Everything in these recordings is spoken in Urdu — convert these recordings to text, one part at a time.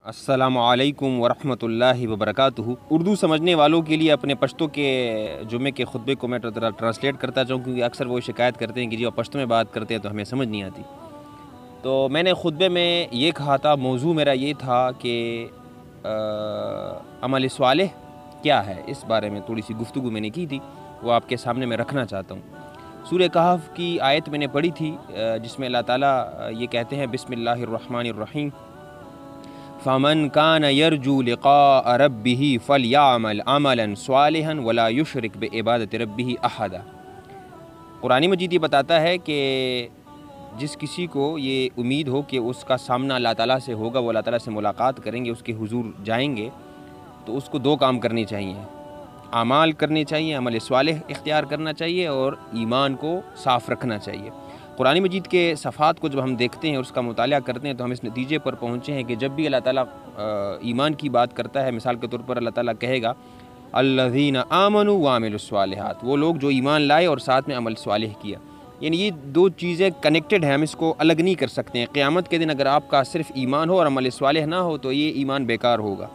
السلام علیکم ورحمۃ اللہ وبرکاتہ۔ اردو سمجھنے والوں کے لیے اپنے پشتوں کے جمعے کے خطبے کو میں ٹرانسلیٹ کرتا چاہوں، کیونکہ اکثر وہ شکایت کرتے ہیں کہ جی وہ پشتوں میں بات کرتے ہیں تو ہمیں سمجھ نہیں آتی۔ تو میں نے خطبے میں یہ کہا تھا، موضوع میرا یہ تھا کہ عمل صالح کیا ہے، اس بارے میں تھوڑی سی گفتگو میں نے کی تھی، وہ آپ کے سامنے میں رکھنا چاہتا ہوں۔ سورہ کہف کی آیت میں نے پڑھی تھی جس میں اللہ تعالیٰ یہ کہتے ہیں بسم اللہ الرحمن الرحیم، فَمَنْ كَانَ يَرْجُو لِقَاءَ رَبِّهِ فَلْيَعْمَلْ عَمَلًا صَالِحًا وَلَا يُشْرِكْ بِعِبَادَةِ رَبِّهِ أَحَدًا۔ قرآن مجید یہ بتاتا ہے کہ جس کسی کو یہ امید ہو کہ اس کا سامنا اللہ تعالیٰ سے ہوگا، وہ اللہ تعالیٰ سے ملاقات کریں گے، اس کے حضور جائیں گے، تو اس کو دو کام کرنے چاہیے، اعمال کرنے چاہیے، عمل صالح اختیار کرنا چاہیے اور ایمان کو صاف رکھنا چاہیے۔ قرآن مجید کے صفحات کو جب ہم دیکھتے ہیں اور اس کا مطالعہ کرتے ہیں تو ہم اس نتیجے پر پہنچے ہیں کہ جب بھی اللہ تعالیٰ ایمان کی بات کرتا ہے، مثال کے طور پر اللہ تعالیٰ کہے گا الذین آمنوا وعملوا الصالحات، وہ لوگ جو ایمان لائے اور ساتھ میں عمل صالح کیا، یعنی یہ دو چیزیں کنیکٹڈ ہیں، ہم اس کو الگ نہیں کر سکتے ہیں۔ قیامت کے دن اگر آپ کا صرف ایمان ہو اور عمل صالح نہ ہو تو یہ ایمان بیکار ہوگا۔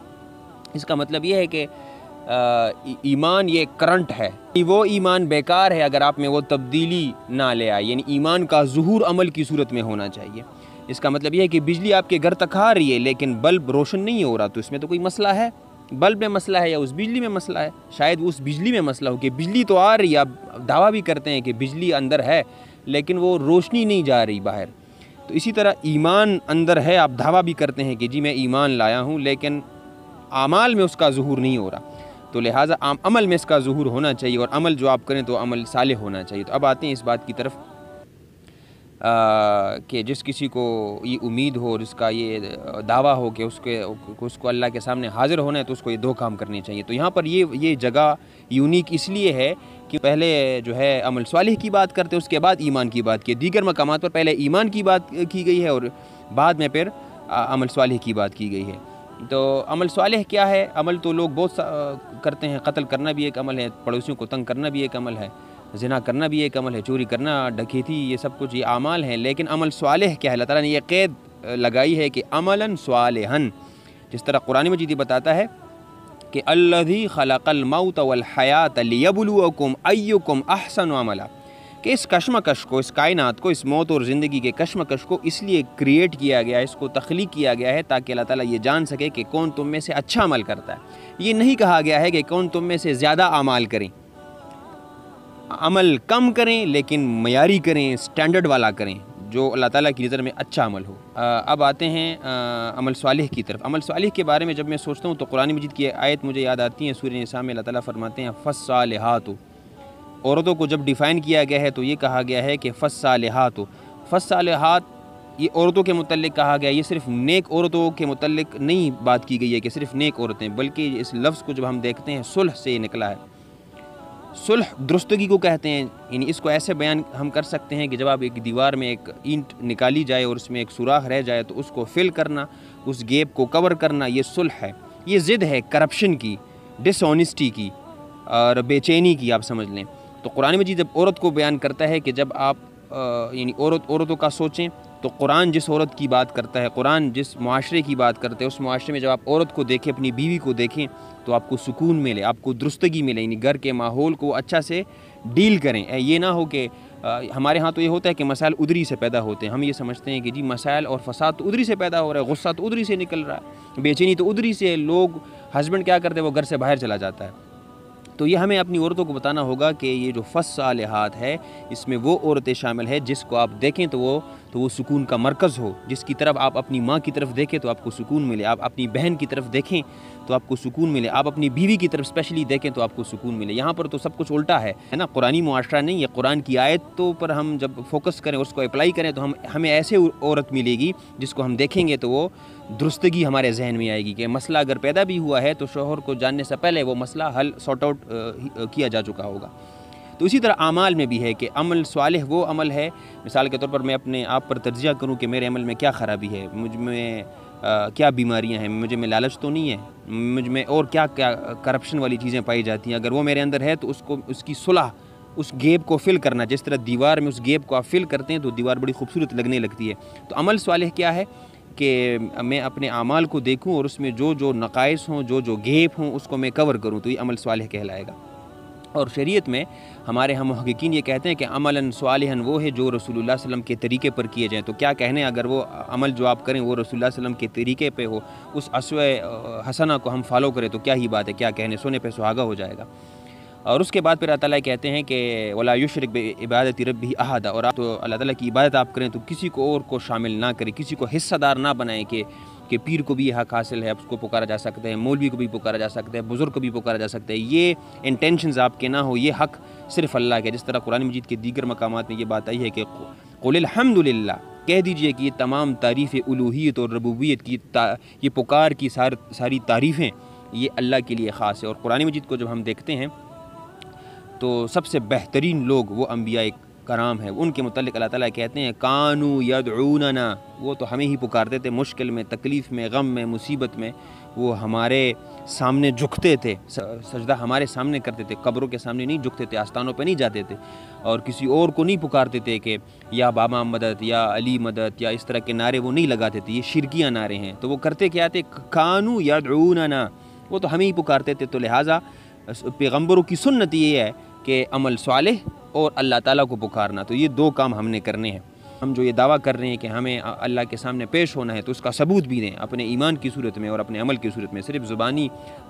اس کا مطلب یہ ہے کہ ایمان یہ کرنٹ ہے، وہ ایمان بیکار ہے اگر آپ میں وہ تبدیلی نہ لے آئے، یعنی ایمان کا ظہور عمل کی صورت میں ہونا چاہیے۔ اس کا مطلب یہ ہے کہ بجلی آپ کے گھر تک آ رہی ہے لیکن بلب روشن نہیں ہو رہا، تو اس میں تو کوئی مسئلہ ہے، بلب میں مسئلہ ہے یا اس بجلی میں مسئلہ ہے۔ شاید اس بجلی میں مسئلہ ہو کہ بجلی تو آ رہی ہے، آپ دعویٰ بھی کرتے ہیں کہ بجلی اندر ہے لیکن وہ روشنی نہیں جا رہی باہر۔ تو اسی طرح ایمان اندر ہے، آپ دعویٰ بھی کرتے ہیں کہ جی میں ایمان لایا ہوں، لیکن اعمال میں اس کا ظہور نہیں ہو رہا، تو لہٰذا عمل میں اس کا ظہور ہونا چاہیے، اور عمل جو آپ کریں تو عمل صالح ہونا چاہیے۔ تو اب آتے ہیں اس بات کی طرف کہ جس کسی کو یہ امید ہو اور اس کا یہ دعویٰ ہو کہ اس کو اللہ کے سامنے حاضر ہونا ہے تو اس کو یہ دو کام کرنے چاہیے۔ تو یہاں پر یہ جگہ یونیک اس لیے ہے کہ پہلے جو ہے عمل صالح کی بات کرتے اس کے بعد ایمان کی بات کی، دیگر مقامات پر پہلے ایمان کی بات کی گئی ہے اور بعد میں پھر عمل صالح کی بات کی گئی ہے۔ تو عمل صالح کیا ہے؟ عمل تو لوگ بہت کرتے ہیں، قتل کرنا بھی ایک عمل ہے، پڑوسیوں کو تنگ کرنا بھی ایک عمل ہے، زنا کرنا بھی ایک عمل ہے، چوری کرنا، ڈکیتی، یہ سب کچھ یہ اعمال ہیں۔ لیکن عمل صالح کیا ہے؟ اللہ تعالیٰ نے یہ قید لگائی ہے کہ عملاً صالحاً، جس طرح قرآن مجید یہ بتاتا ہے کہ الذی خلق الموت والحیات لیبلوکم ایکم احسن عملا، کہ اس کشمکش کو، اس کائنات کو، اس موت اور زندگی کے کشمکش کو اس لیے کریٹ کیا گیا ہے، اس کو تخلیق کیا گیا ہے تاکہ اللہ تعالیٰ یہ جان سکے کہ کون تم میں سے اچھا عمل کرتا ہے۔ یہ نہیں کہا گیا ہے کہ کون تم میں سے زیادہ اعمال کریں، عمل کم کریں لیکن معیاری کریں، سٹینڈرڈ والا کریں، جو اللہ تعالیٰ کی نظر میں اچھا عمل ہو۔ اب آتے ہیں عمل صالح کی طرف۔ عمل صالح کے بارے میں جب میں سوچتا ہوں تو قرآن مجید کی آیت مجھے یاد آتی ہے، سورہ نساء میں اللہ تعالیٰ فرماتے ہیں فالصالحات، عورتوں کو جب ڈیفائن کیا گیا ہے تو یہ کہا گیا ہے کہ فالصالحات، فالصالحات یہ عورتوں کے متعلق کہا گیا، یہ صرف نیک عورتوں کے متعلق نہیں بات کی گئی ہے کہ صرف نیک عورتیں، بلکہ اس لفظ کو جب ہم دیکھتے ہیں صلح سے نکلا ہے۔ صلح درستگی کو کہتے ہیں، یعنی اس کو ایسے بیان ہم کر سکتے ہیں کہ جب آپ ایک دیوار میں ایک اینٹ نکالی جائے اور اس میں ایک سوراخ رہ جائے تو اس کو فل کرنا، اس گیپ کو کور کرنا، یہ صلح ہے۔ یہ ضد ہے کرپشن کی، ڈس آنیسٹی کی اور بے چینی کی، آپ سمجھ لیں۔ تو قرآن مجید جب عورت کو بیان کرتا ہے کہ جب آپ یعنی عورتوں کا سوچیں تو قرآن جس عورت کی بات کرتا ہے، قرآن جس معاشرے کی بات کرتا ہے، اس معاشرے میں جب آپ عورت کو دیکھیں، اپنی بیوی کو دیکھیں تو آپ کو سکون ملے، آپ کو درستگی ملے، یعنی گھر کے ماحول کو اچھا سے ڈیل کریں۔ یہ نہ ہو کہ ہمارے ہاں تو یہ ہوتا ہے کہ مسائل ادھری سے پیدا ہوتے ہیں، ہم یہ سمجھتے ہیں کہ جی مسائل اور فساد تو ادھری سے پیدا ہو رہا ہے، غصہ تو ادھری سے نکل رہا ہے، بے چینی تو ادھری سے، لوگ ہسبینڈ کیا کرتے ہیں، وہ گھر سے باہر چلا جاتا ہے۔ تو یہ ہمیں اپنی عورتوں کو بتانا ہوگا کہ یہ جو فالصالحات ہے اس میں وہ عورتیں شامل ہیں جس کو آپ دیکھیں تو وہ سکون کا مرکز ہو، جس کی طرف آپ اپنی ماں کی طرف دیکھیں تو آپ کو سکون ملے، آپ اپنی بہن کی طرف دیکھیں تو آپ کو سکون ملے، آپ اپنی بیوی کی طرف اسپیشلی دیکھیں تو آپ کو سکون ملے۔ یہاں پر تو سب کچھ الٹا ہے نا، قرآنی معاشرہ نہیں ہے، قرآن کی آیتوں پر ہم جب فوکس کریں، اس کو اپلائی کریں تو ہمیں ایسے عورت ملے گی جس کو ہم دیکھیں گے تو وہ درستگی ہمارے ذہن میں آئے گی کہ مسئلہ اگر پیدا بھی ہوا ہے تو شوہر کو جاننے سے پہلے وہ مسئلہ حل سارٹ آؤٹ کیا جا چکا ہوگا۔ تو اسی طرح اعمال میں بھی ہے کہ عمل صالح وہ عمل ہے، مثال کے طور پر میں اپنے آپ پر تجزیہ کروں کہ میرے عمل میں کیا خرابی ہے، مجھ میں کیا بیماریاں ہیں، مجھ میں لالچ تو نہیں ہے، مجھ میں اور کیا کرپشن والی چیزیں پائی جاتی ہیں، اگر وہ میرے اندر ہے تو اس کی صلح، اس گیپ کو فل کرنا، جس طرح دیوار میں اس گیپ کو آپ فل کرتے ہیں تو دیوار بڑی خوبصورت لگنے لگتی ہے۔ تو عمل صالح کیا ہے کہ میں اپنے اعمال کو دیکھوں اور اس میں جو جو نقائص ہوں، جو جو گیپ ہوں، اس کو میں کور کروں، تو یہ عمل صالح کہلائے گا۔ اور شریعت میں ہمارے ہم محققین یہ کہتے ہیں کہ عملاً صالحاً وہ ہے جو رسول اللہ صلی اللہ علیہ وسلم کے طریقے پر کیے جائیں۔ تو کیا کہنے اگر وہ عمل جو آپ کریں وہ رسول اللہ صلی اللہ علیہ وسلم کے طریقے پہ ہو، اس اسوہ حسنہ کو ہم فالو کریں، تو کیا ہی بات ہے، کیا کہنے، سونے پہ سہاگا ہو جائے گا۔ اور اس کے بعد پھر اللہ تعالیٰ کہتے ہیں کہ ولا یشرک بعبادۃ ربہ احد، اور آپ تو اللہ تعالیٰ کی عبادت آپ کریں تو کسی کو اور کو شامل نہ کریں، کسی کو حصہ دار نہ بنائیں کہ پیر کو بھی یہ حق حاصل ہے، اب اس کو پکارا جا سکتا ہے، مولوی کو بھی پکارا جا سکتا ہے، بزرگ کو بھی پکارا جا سکتا ہے، یہ انٹینشنز آپ کے نہ ہو، یہ حق صرف اللہ کے۔ جس طرح قرآن مجید کے دیگر مقامات میں یہ بات آئی ہے کہ قل الحمد للہ، کہہ دیجئے کہ یہ تمام تعریف الوہیت اور ربوبیت کی یہ پکار کی ساری تعریفیں یہ اللہ کے لیے خاص ہے۔ اور قرآن مجید کو جب ہم دیکھتے ہیں تو سب سے بہترین لوگ وہ انبیاء کرام ہیں، ان کے متعلق اللہ تعالیٰ کہتے ہیں کانوا یدعوننا، وہ تو ہمیں ہی پکارتے تھے، مشکل میں، تکلیف میں، غم میں، مصیبت میں وہ ہمارے سامنے جھکتے تھے، سجدہ ہمارے سامنے کرتے تھے، قبروں کے سامنے نہیں جھکتے تھے، آستانوں پہ نہیں جاتے تھے، اور کسی اور کو نہیں پکارتے تھے کہ یا بابا مدد یا علی مدد یا اس طرح کے نعرے وہ نہیں لگاتے تھے، یہ شرکیہ نعرے ہیں۔ تو وہ کرتے کیا تھے، کانوا یدعوننا، وہ تو ہمیں ہی پکارتے تھے۔ تو لہٰذا پیغمبروں کی سنت یہ ہے کہ عمل صالح اور اللہ تعالیٰ کو پکارنا، تو یہ دو کام ہم نے کرنے ہیں۔ ہم جو یہ دعویٰ کر رہے ہیں کہ ہمیں اللہ کے سامنے پیش ہونا ہے تو اس کا ثبوت بھی دیں اپنے ایمان کی صورت میں اور اپنے عمل کی صورت میں، صرف زبانی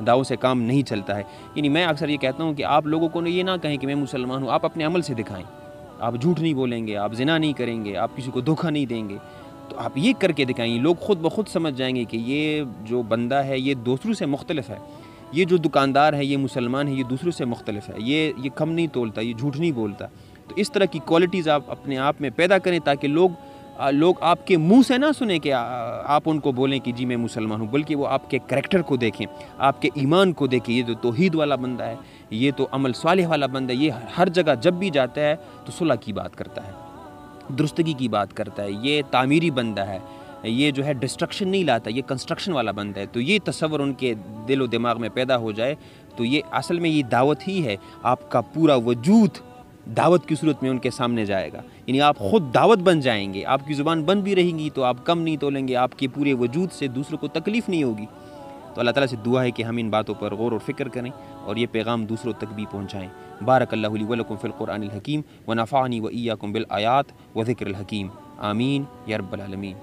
دعووں سے کام نہیں چلتا ہے۔ یعنی میں اکثر یہ کہتا ہوں کہ آپ لوگوں کو یہ نہ کہیں کہ میں مسلمان ہوں، آپ اپنے عمل سے دکھائیں، آپ جھوٹ نہیں بولیں گے، آپ زنا نہیں کریں گے، آپ کسی کو دھوکہ نہیں دیں گے، تو آپ یہ کر کے دکھائیں، لوگ خود بخود سمجھ جائیں گے کہ یہ جو بندہ ہے یہ دوسروں سے مختلف ہے، یہ جو دکاندار ہے، یہ مسلمان ہے، یہ دوسروں سے مختلف ہے، یہ کم نہیں تولتا، یہ جھوٹ نہیں بولتا۔ تو اس طرح کی کوالٹیز آپ اپنے آپ میں پیدا کریں تاکہ لوگ آپ کے منہ سے نہ سنیں کہ آپ ان کو بولیں کہ جی میں مسلمان ہوں، بلکہ وہ آپ کے کریکٹر کو دیکھیں، آپ کے ایمان کو دیکھیں، یہ تو توحید والا بندہ ہے، یہ تو عمل صالح والا بندہ ہے، یہ ہر جگہ جب بھی جاتا ہے تو صلح کی بات کرتا ہے، درستگی کی بات کرتا ہے، یہ تعمیری بندہ ہے، یہ جو ہے ڈسٹرکشن نہیں لاتا، یہ کنسٹرکشن والا بندہ ہے۔ تو یہ تصور ان کے دل و دماغ میں پیدا ہو جائے تو یہ اصل میں یہ دعوت ہی ہے، آپ کا پورا وجود دعوت کی صورت میں ان کے سامنے جائے گا، یعنی آپ خود دعوت بن جائیں گے، آپ کی زبان بند بھی رہیں گی تو آپ کم نہیں تولیں گے، آپ کے پورے وجود سے دوسروں کو تکلیف نہیں ہوگی۔ تو اللہ تعالیٰ سے دعا ہے کہ ہم ان باتوں پر غور اور فکر کریں اور یہ پیغام دوسروں تک بھی پہنچائیں۔ بارک اللہ لی ولکم فی القرآن الحکیم ونفعنی وإیاکم بالآیات وذکر الحکیم، آمین یا رب العالمین۔